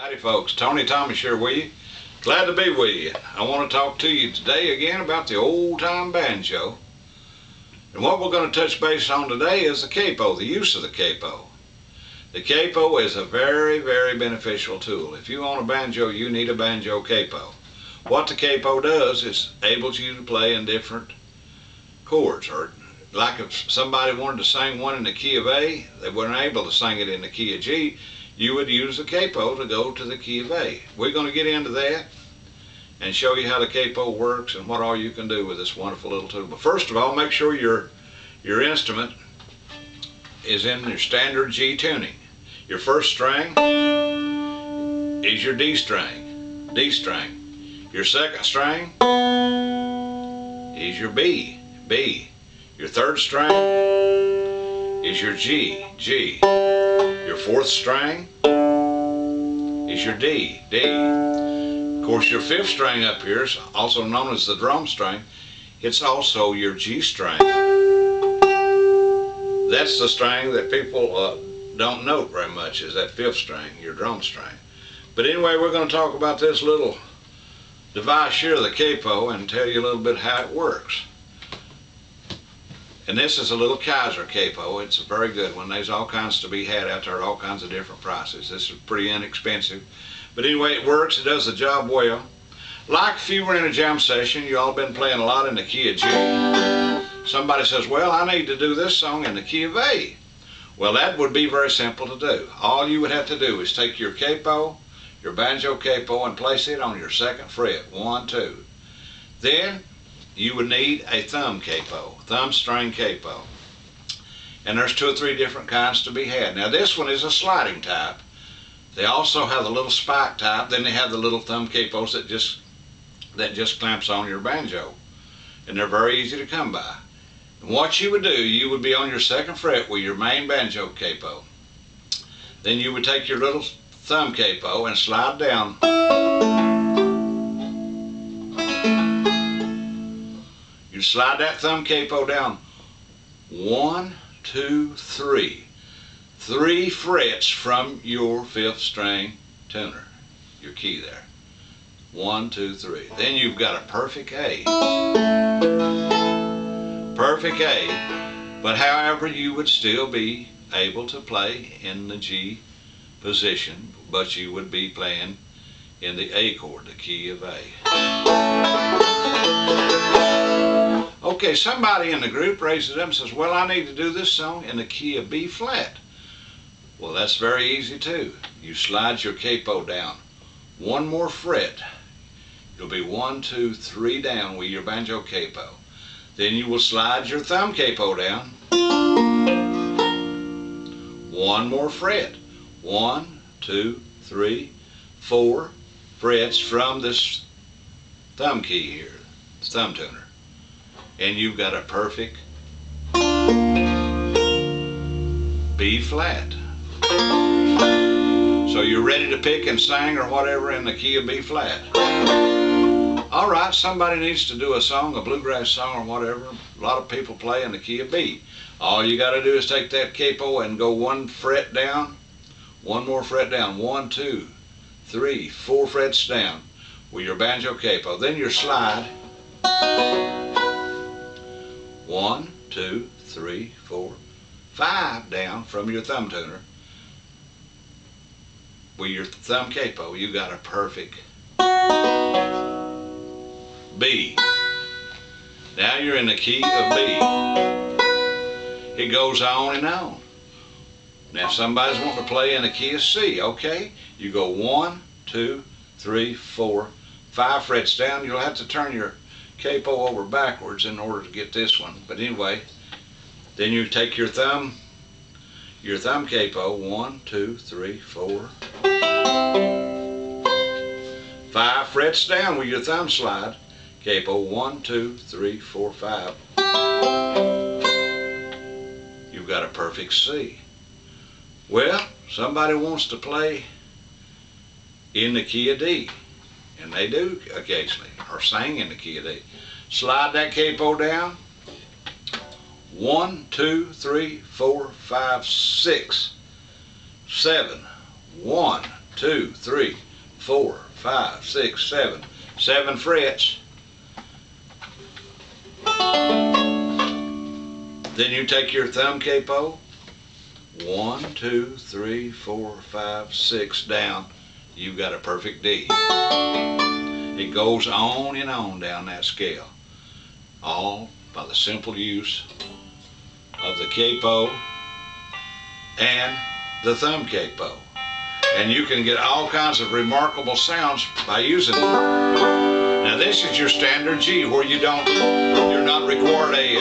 Howdy folks, Tony Thomas here with you. Glad to be with you. I want to talk to you today again about the old-time banjo. And what we're going to touch base on today is the capo, the use of the capo. The capo is a very, very beneficial tool. If you own a banjo, you need a banjo capo. What the capo does is enables you to play in different chords. Or like if somebody wanted to sing one in the key of A, they weren't able to sing it in the key of G, you would use the capo to go to the key of A. We're going to get into that and show you how the capo works and what all you can do with this wonderful little tool. But first of all, make sure your instrument is in your standard G tuning. Your first string is your D string, D string. Your second string is your B, B. Your third string is your G, G. Your fourth string is your D, D. Of course, your fifth string up here is also known as the drum string. It's also your G string. That's the string that people don't note very much, is that fifth string, your drum string. But anyway, we're going to talk about this little device here, the capo, and tell you a little bit how it works. And this is a little Kaiser capo. It's a very good one. There's all kinds to be had out there, all kinds of different prices. This is pretty inexpensive. But anyway, it works. It does the job well. Like if you were in a jam session, you all been playing a lot in the key of G. Somebody says, well, I need to do this song in the key of A. Well, that would be very simple to do. All you would have to do is take your capo, your banjo capo, and place it on your second fret, 1, 2. Then you would need a thumb capo, thumb string capo. And there's 2 or 3 different kinds to be had. Now this one is a sliding type. They also have the little spike type. Then they have the little thumb capos that just clamps on your banjo. And they're very easy to come by. And what you would do, you would be on your second fret with your main banjo capo. Then you would take your little thumb capo and slide down. You slide that thumb capo down 1, 2, 3. 3 frets from your fifth string tuner, your key there. 1, 2, 3. Then you've got a perfect A. Perfect A. But however, you would still be able to play in the G position, but you would be playing in the A chord, the key of A. Okay, somebody in the group raises up and says, well, I need to do this song in the key of B flat. Well, that's very easy too. You slide your capo down 1 more fret. You'll be 1, 2, 3 down with your banjo capo. Then you will slide your thumb capo down 1 more fret. 1, 2, 3, 4 frets from this thumb key here, thumb tuner. And you've got a perfect B flat. So you're ready to pick and sing or whatever in the key of B flat. Alright, somebody needs to do a song, a bluegrass song or whatever. A lot of people play in the key of B. All you got to do is take that capo and go 1 fret down, 1 more fret down, 1, 2, 3, 4 frets down with your banjo capo. Then your slide 1, 2, 3, 4, 5 down from your thumb tuner. With your thumb capo, you got a perfect B. Now you're in the key of B. It goes on and on. Now if somebody's wanting to play in the key of C, okay, you go 1, 2, 3, 4, 5 frets down. You'll have to turn your capo over backwards in order to get this one. But anyway, then you take your thumb capo 1, 2, 3, 4, 5 frets down with your thumb slide capo 1, 2, 3, 4, 5. You've got a perfect C. Well, somebody wants to play in the key of D, and they do occasionally, or sing in the key of D. Slide that capo down 1, 2, 3, 4, 5, 6, 7. 1, 2, 3, 4, 5, 6, 7. 7 frets. Then you take your thumb capo, 1, 2, 3, 4, 5, 6 down. You've got a perfect D. It goes on and on down that scale, all by the simple use of the capo and the thumb capo. And you can get all kinds of remarkable sounds by using it. Now this is your standard G, where you're not required a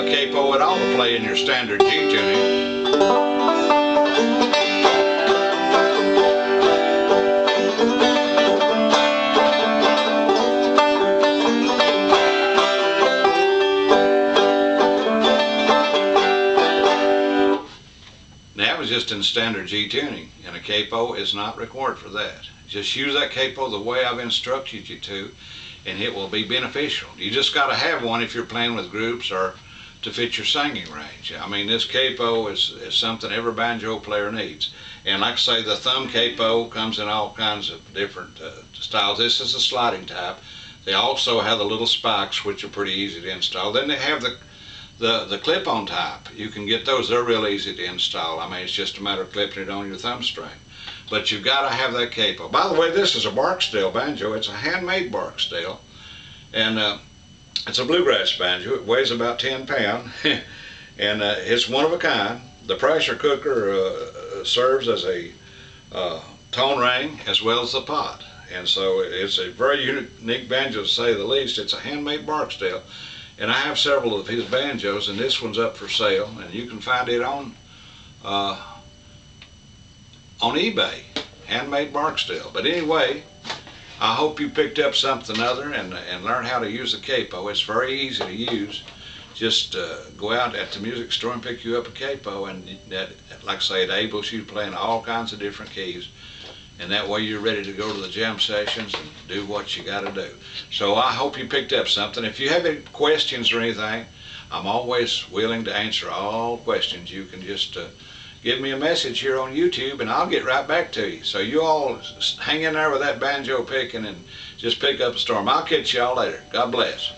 capo at all to play in your standard G tuning. That was just in standard G tuning, and a capo is not required for that. Just use that capo the way I've instructed you to, and it will be beneficial. You just got to have one if you're playing with groups or to fit your singing range. I mean, this capo is something every banjo player needs. And like I say, the thumb capo comes in all kinds of different styles. This is a sliding type. They also have the little spikes, which are pretty easy to install. Then they have the clip-on type. You can get those. They're real easy to install. I mean, it's just a matter of clipping it on your thumb string. But you've got to have that capo. By the way, this is a bark steel banjo. It's a handmade bark steel. And it's a bluegrass banjo. It weighs about 10 pounds. And it's one of a kind. The pressure cooker serves as a tone ring as well as the pot. And so it's a very unique banjo, to say the least. It's a handmade bark steel. And I have several of his banjos, and this one's up for sale. And you can find it on eBay, handmade bark steel. But anyway, I hope you picked up something other and learned how to use a capo. It's very easy to use. Just go out at the music store and pick you up a capo, and that, like I say, it enables you to play in all kinds of different keys. And that way you're ready to go to the jam sessions and do what you got to do. So I hope you picked up something. If you have any questions or anything, I'm always willing to answer all questions. You can just give me a message here on YouTube, and I'll get right back to you. So you all hang in there with that banjo picking and just pick up a storm. I'll catch y'all later. God bless.